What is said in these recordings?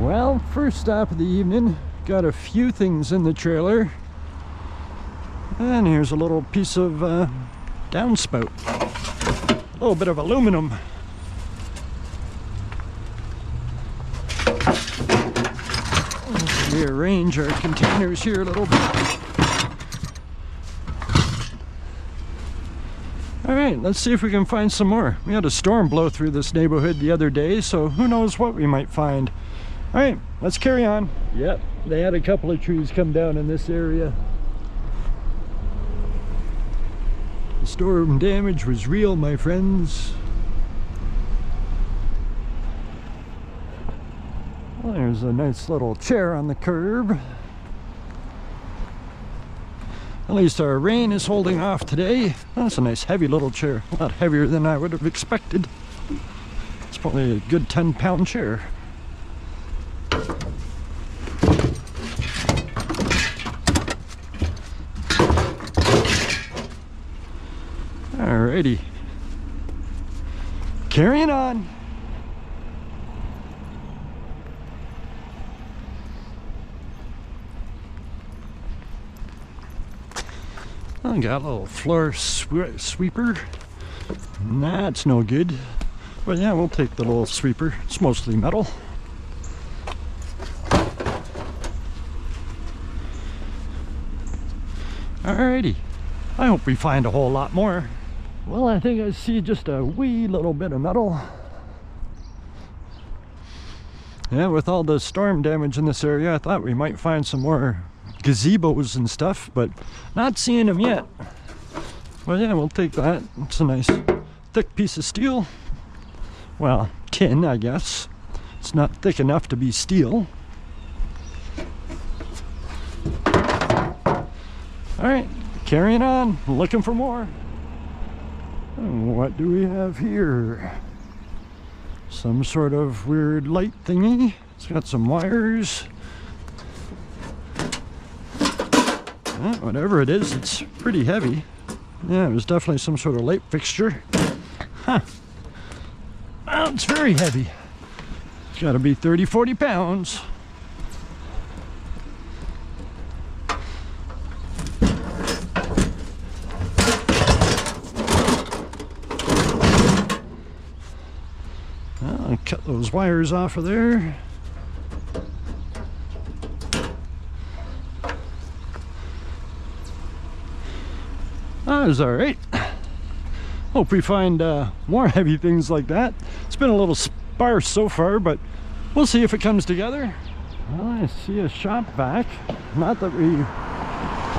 Well, first stop of the evening, got a few things in the trailer. And here's a little piece of downspout. A little bit of aluminum. Rearrange our containers here a little bit. Alright, let's see if we can find some more. We had a storm blow through this neighborhood the other day, so who knows what we might find. Alright, let's carry on. Yep, they had a couple of trees come down in this area. The storm damage was real, my friends. Well, there's a nice little chair on the curb. At least our rain is holding off today. That's a nice heavy little chair. A lot heavier than I would have expected. It's probably a good 10-pound chair. Alrighty. Carrying on. I got a little floor sweeper. That's no good. But yeah, we'll take the little sweeper. It's mostly metal. Alrighty. I hope we find a whole lot more. Well, I think I see just a wee little bit of metal. Yeah, with all the storm damage in this area, I thought we might find some more gazebos and stuff, but not seeing them yet. Well, yeah, we'll take that. It's a nice thick piece of steel. Well, tin, I guess. It's not thick enough to be steel. Alright, carrying on, looking for more. And what do we have here? Some sort of weird light thingy. It's got some wires. Whatever it is, it's pretty heavy. Yeah, it was definitely some sort of light fixture. Huh. Well, it's very heavy. It's got to be 30-40 pounds. Well, I'll cut those wires off of there. That was alright. Hope we find more heavy things like that. It's been a little sparse so far, but we'll see if it comes together. Well, I see a shop vac. Not that we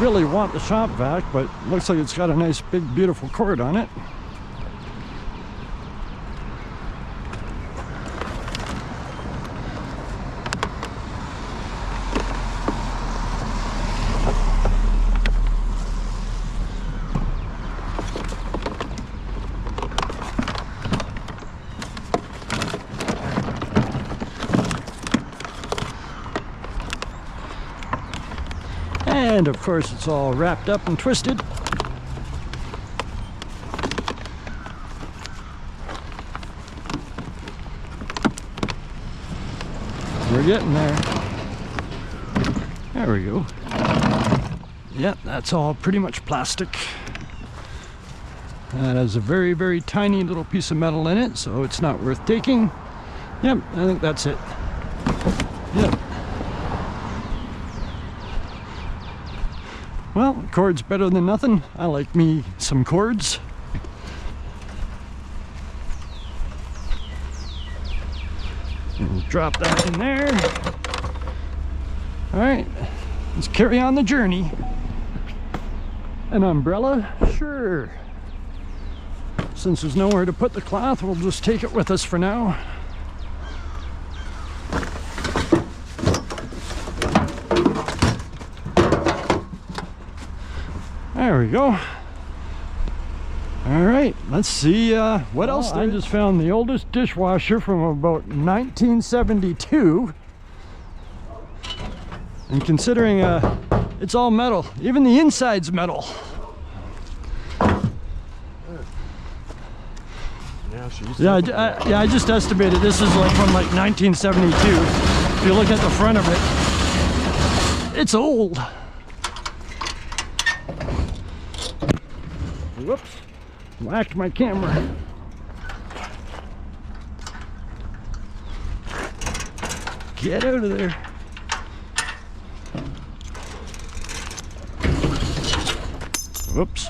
really want the shop vac, but looks like it's got a nice big beautiful cord on it. And of course it's all wrapped up and twisted. We're getting there. There we go. Yep, that's all pretty much plastic. That has a very, very tiny little piece of metal in it, so it's not worth taking. Yep, I think that's it. Yep. Well, cord's better than nothing. I like me some cords. And drop that in there. Alright, let's carry on the journey. An umbrella? Sure. Since there's nowhere to put the cloth, we'll just take it with us for now. There we go. All right, let's see what else. I just found the oldest dishwasher from about 1972. And considering it's all metal, even the inside's metal. Yeah, I just estimated this is like from like 1972. If you look at the front of it, it's old. Whoops, whacked my camera. Get out of there. Whoops.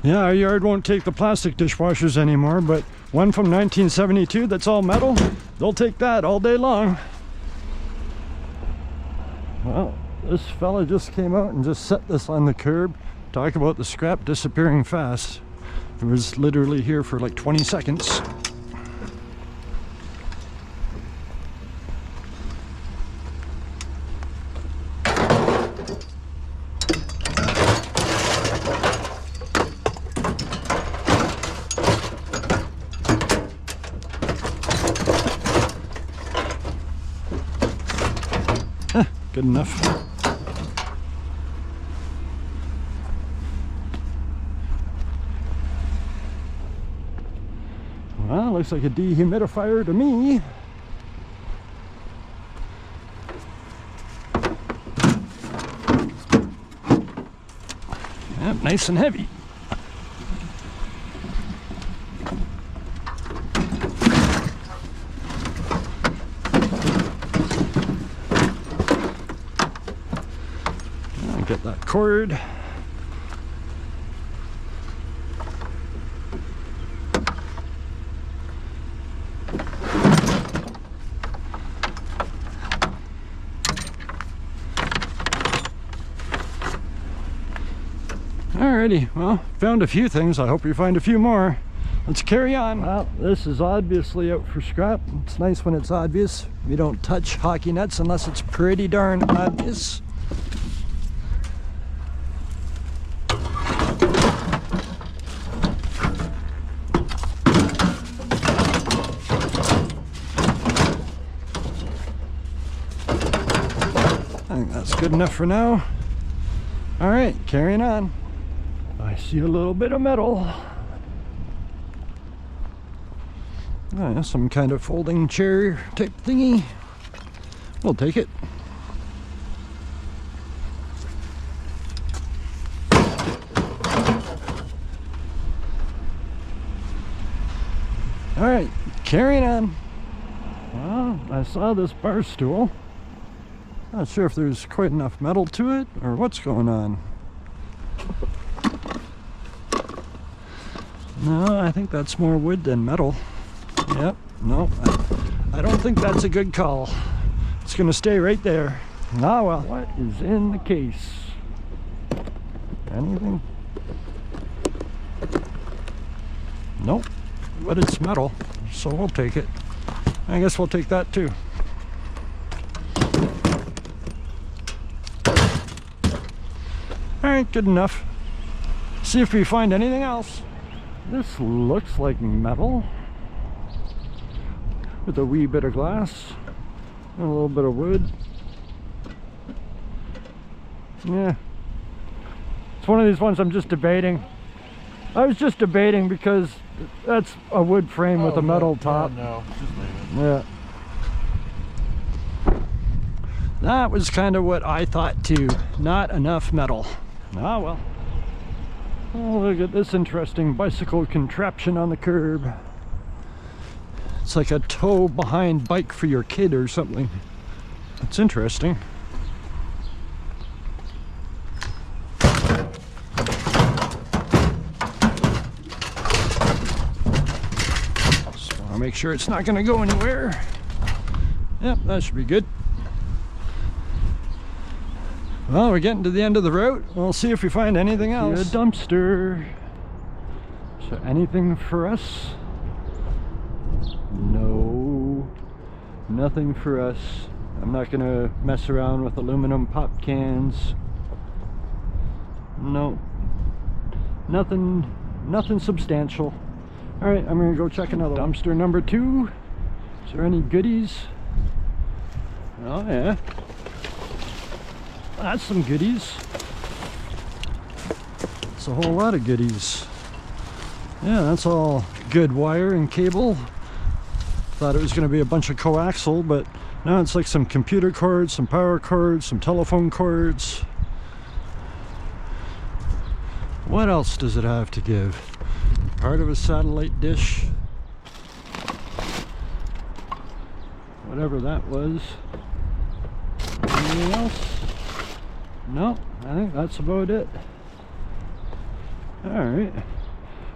Yeah, our yard won't take the plastic dishwashers anymore, but one from 1972 that's all metal, they'll take that all day long. Well, this fella just came out and just set this on the curb. Talk about the scrap disappearing fast. It was literally here for like 20 seconds. Good enough. Well, looks like a dehumidifier to me. Yep, nice and heavy. Get that cord. Alrighty, well, found a few things. I hope you find a few more. Let's carry on. Well, this is obviously out for scrap. It's nice when it's obvious. We don't touch hockey nets unless it's pretty darn obvious. I think that's good enough for now. All right, carrying on. I see a little bit of metal. Oh, yeah, some kind of folding chair type thingy. We'll take it. All right, carrying on. Well, I saw this bar stool. Not sure if there's quite enough metal to it or what's going on. No, I think that's more wood than metal. Yep, no, I don't think that's a good call. It's gonna stay right there. Ah well, what is in the case? Anything? Nope, but it's metal, so we'll take it. I guess we'll take that too. Alright, good enough. See if we find anything else. This looks like metal with a wee bit of glass and a little bit of wood. Yeah, it's one of these ones I'm just debating. I was just debating because that's a wood frame with a metal top. No, just leave it. Yeah. That was kind of what I thought too. Not enough metal. Ah well. Oh, look at this interesting bicycle contraption on the curb. It's like a tow behind bike for your kid or something. It's interesting. Just want to make sure it's not going to go anywhere. Yep, that should be good. Well, we're getting to the end of the route. We'll see if we find anything else. See a dumpster. So anything for us? No, nothing for us. I'm not gonna mess around with aluminum pop cans. No. nothing substantial. All right, I'm gonna go check another dumpster number 2. Is there any goodies? Oh yeah, that's some goodies. It's a whole lot of goodies. Yeah, that's all good wire and cable. Thought it was going to be a bunch of coaxial, but now it's like some computer cords, some power cords, some telephone cords. What else does it have to give? Part of a satellite dish. Whatever that was. Anything else? No, I think that's about it. Alright.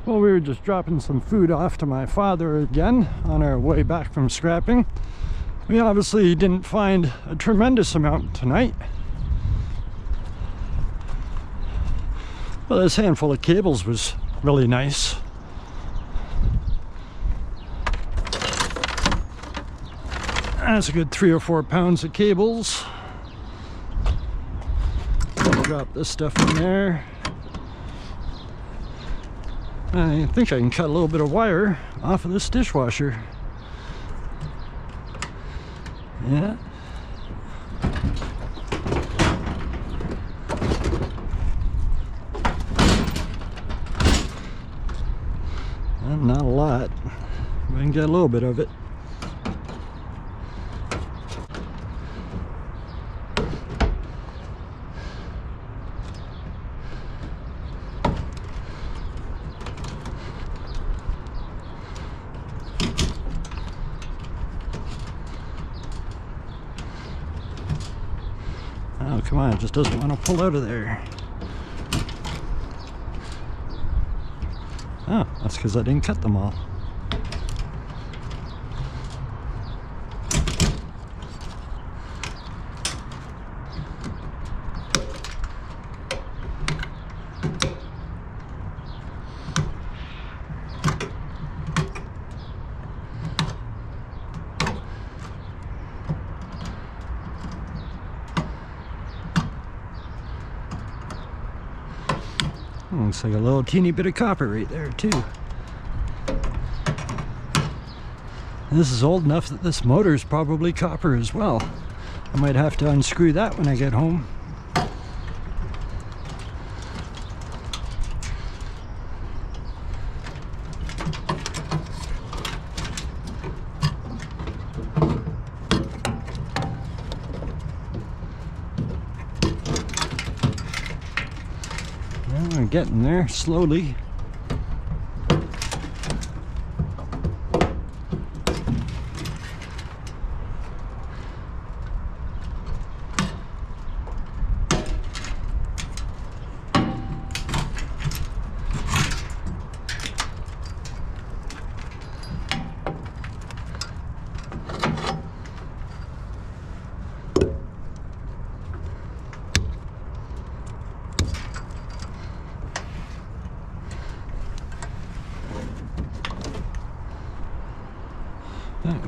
Well, we were just dropping some food off to my father again on our way back from scrapping. We obviously didn't find a tremendous amount tonight. Well, this handful of cables was really nice. That's a good 3 or 4 pounds of cables. Drop this stuff in there. I think I can cut a little bit of wire off of this dishwasher. Yeah. And not a lot. We can get a little bit of it. Oh, come on, it just doesn't want to pull out of there. Oh, that's because I didn't cut them all. Looks like a little teeny bit of copper right there too. And this is old enough that this motor is probably copper as well. I might have to unscrew that when I get home. We're getting there slowly.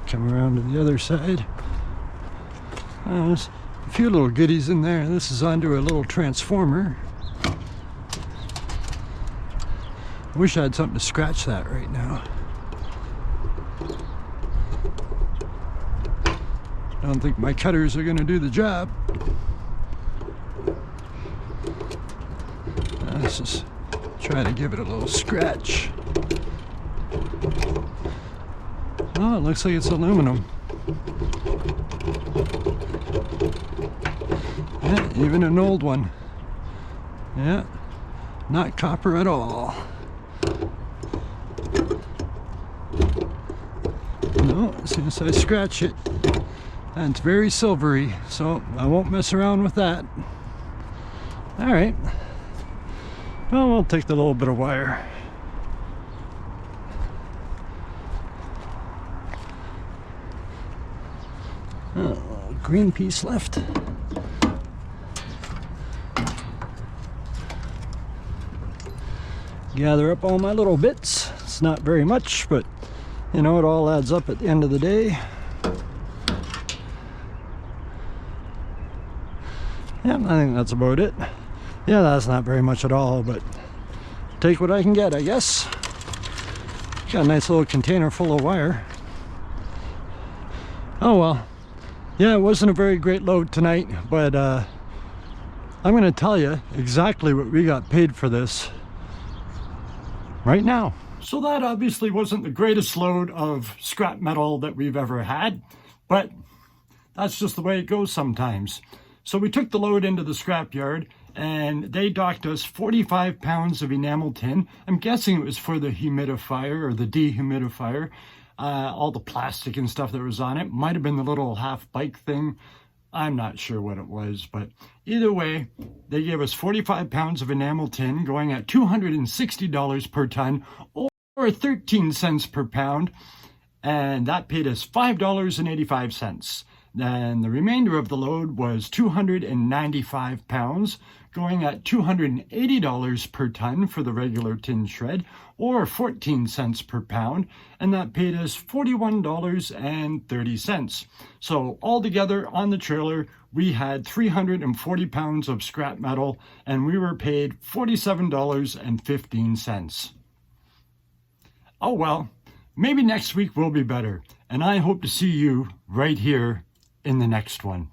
Come around to the other side. There's a few little goodies in there. This is onto a little transformer. I wish I had something to scratch that right now. I don't think my cutters are going to do the job. Let's just try to give it a little scratch. Oh, it looks like it's aluminum. Yeah, even an old one. Yeah, not copper at all. No, as soon as I scratch it, and it's very silvery, so I won't mess around with that. All right. Well, we'll take the little bit of wire. Oh, a little green piece left. Gather up all my little bits. It's not very much, but you know, it all adds up at the end of the day. Yeah, I think that's about it. Yeah, that's not very much at all, but take what I can get, I guess. Got a nice little container full of wire. Oh well. Yeah, it wasn't a very great load tonight, but I'm going to tell you exactly what we got paid for this right now. So that obviously wasn't the greatest load of scrap metal that we've ever had, but that's just the way it goes sometimes. So we took the load into the scrapyard and they docked us 45 pounds of enamel tin. I'm guessing it was for the humidifier or the dehumidifier. All the plastic and stuff that was on it. Might have been the little half bike thing. I'm not sure what it was, but either way, they gave us 45 pounds of enamel tin going at $260 per ton or 13 cents per pound. And that paid us $5.85. Then the remainder of the load was 295 pounds, going at $280 per ton for the regular tin shred, or 14 cents per pound, and that paid us $41.30. So altogether on the trailer, we had 340 pounds of scrap metal, and we were paid $47.15. Oh well, maybe next week will be better, and I hope to see you right here in the next one.